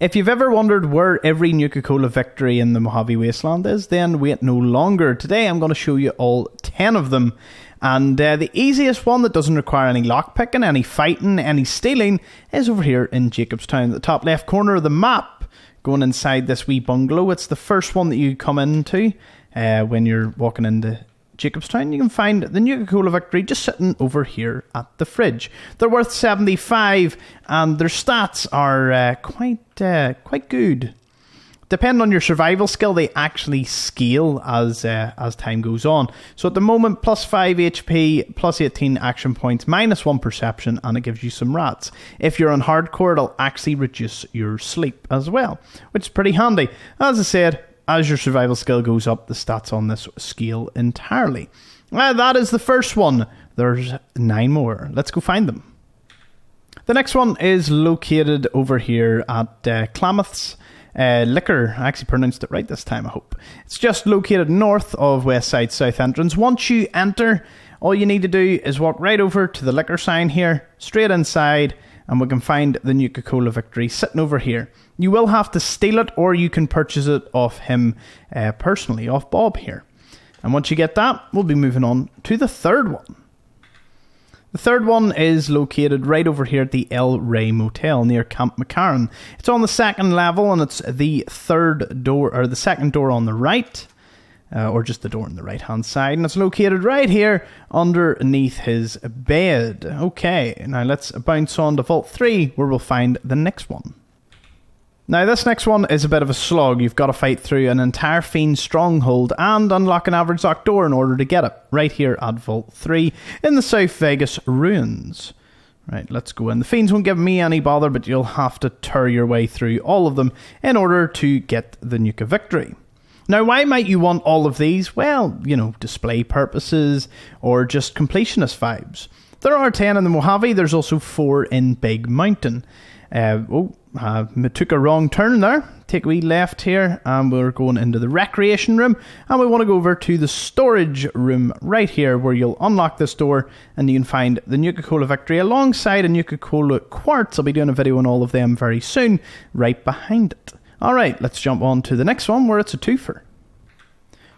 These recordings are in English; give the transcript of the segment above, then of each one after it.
If you've ever wondered where every Nuka-Cola victory in the Mojave Wasteland is, then wait no longer. Today I'm going to show you all 10 of them. And the easiest one that doesn't require any lockpicking, any fighting, any stealing is over here in Jacobstown. The top left corner of the map, going inside this wee bungalow. It's the first one that you come into when you're walking into Jacobstown. You can find the Nuka-Cola victory just sitting over here at the fridge. They're worth 75 and their stats are quite good. Depending on your survival skill, they actually scale as time goes on. So at the moment, plus 5 HP, plus 18 action points, minus 1 perception, and it gives you some rats. If you're on hardcore, it'll actually reduce your sleep as well, which is pretty handy. As I said, as your survival skill goes up, the stats on this scale entirely. That is the first one. There's 9 more. Let's go find them. The next one is located over here at Klamath's Liquor. I actually pronounced it right this time, I hope. It's just located north of West Side South entrance. Once you enter, all you need to do is walk right over to the liquor sign here, straight inside, and we can find the Nuka-Cola victory sitting over here. You will have to steal it, or you can purchase it off him personally, off Bob here. And once you get that, we'll be moving on to the third one. The third one is located right over here at the Rey Motel near Camp McCarran. It's on the second level, and it's the third door, or the second door on the right, or just the door on the right hand side, and it's located right here underneath his bed. Okay, now let's bounce on to Vault 3 where we'll find the next one. Now this next one is a bit of a slog. You've got to fight through an entire fiend stronghold and unlock an average locked door in order to get it, right here at Vault 3 in the South Vegas ruins. Right, let's go in. The fiends won't give me any bother, but you'll have to tear your way through all of them in order to get the Nuka victory. Now, why might you want all of these? Well, you know, display purposes or just completionist vibes. There are 10 in the Mojave. There's also 4 in Big Mountain. Took a wrong turn there. Take a wee left here and we're going into the recreation room, and we want to go over to the storage room right here where you'll unlock this door and you can find the Nuka-Cola victory alongside a Nuka-Cola quartz. I'll be doing a video on all of them very soon right behind it. Alright, let's jump on to the next one where it's a twofer.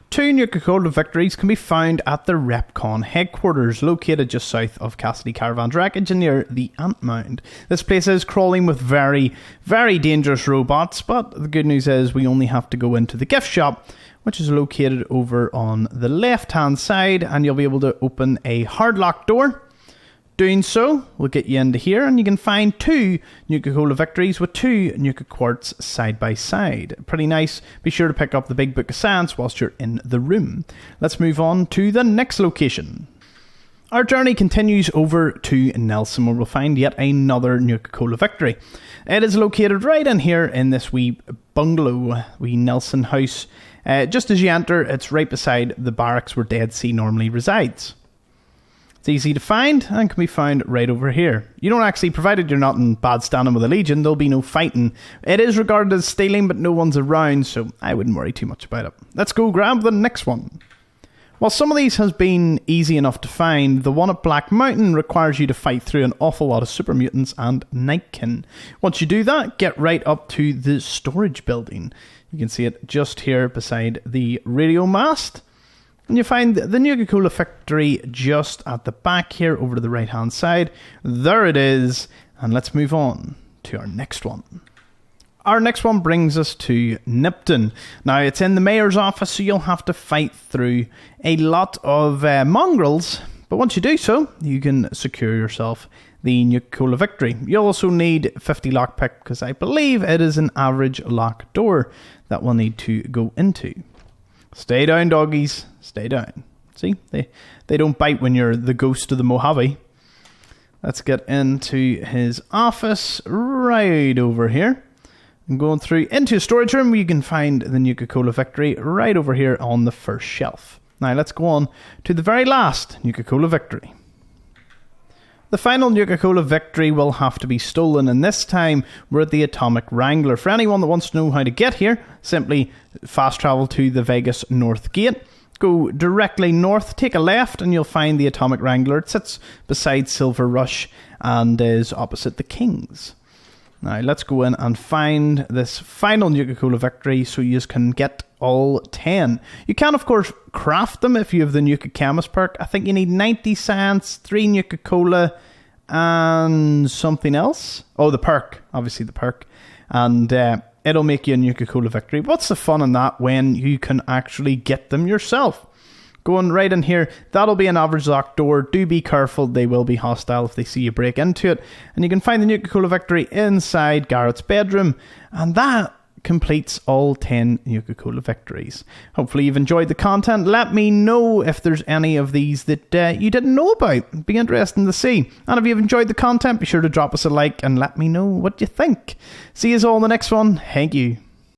2 Nuka-Cola victories can be found at the Repconn Headquarters, located just south of Cassidy Caravan's wreckage and near the Ant Mound. This place is crawling with very, very dangerous robots, but the good news is we only have to go into the gift shop, which is located over on the left-hand side, and you'll be able to open a hard-locked door. Doing so will get you into here, and you can find 2 Nuka-Cola victories with 2 Nuka quartz side by side. Pretty nice. Be sure to pick up the big book of science whilst you're in the room. Let's move on to the next location. Our journey continues over to Nelson, where we'll find yet another Nuka-Cola victory. It is located right in here in this wee bungalow, wee Nelson house. Just as you enter, it's right beside the barracks where Dead Sea normally resides. It's easy to find and can be found right over here. You don't actually, provided you're not in bad standing with the Legion, there'll be no fighting. It is regarded as stealing, but no one's around, so I wouldn't worry too much about it. Let's go grab the next one. While some of these has been easy enough to find, the one at Black Mountain requires you to fight through an awful lot of super mutants and nightkin. Once you do that, get right up to the storage building. You can see it just here beside the radio mast. And you find the Nuka-Cola victory just at the back here over to the right hand side. There it is. And let's move on to our next one. Our next one brings us to Nipton. Now it's in the mayor's office, so you'll have to fight through a lot of mongrels. But once you do so, you can secure yourself the Nuka-Cola victory. You'll also need 50 lockpick because I believe it is an average lock door that we'll need to go into. Stay down, doggies. Stay down. See, they don't bite when you're the ghost of the Mojave. Let's get into his office right over here. And going through into a storage room where you can find the Nuka-Cola victory right over here on the first shelf. Now let's go on to the very last Nuka-Cola victory. The final Nuka-Cola victory will have to be stolen, and this time we're at the Atomic Wrangler. For anyone that wants to know how to get here, simply fast travel to the Vegas North Gate. Go directly north, take a left, and you'll find the Atomic Wrangler. It sits beside Silver Rush and is opposite the Kings. Now let's go in and find this final Nuka-Cola victory so you can get all 10. You can of course craft them if you have the Nuka Chemist perk. I think you need 90 cents, 3 Nuka-Cola and something else. Oh, the perk, obviously the perk. And it'll make you a Nuka-Cola victory. What's the fun in that when you can actually get them yourself? Going right in here, that'll be an average locked door. Do be careful, they will be hostile if they see you break into it. And you can find the Nuka-Cola victory inside Garrett's bedroom. And that completes all 10 Nuka-Cola victories. Hopefully you've enjoyed the content. Let me know if there's any of these that you didn't know about. It'd be interesting to see. And if you've enjoyed the content, be sure to drop us a like and let me know what you think. See you all in the next one. Thank you.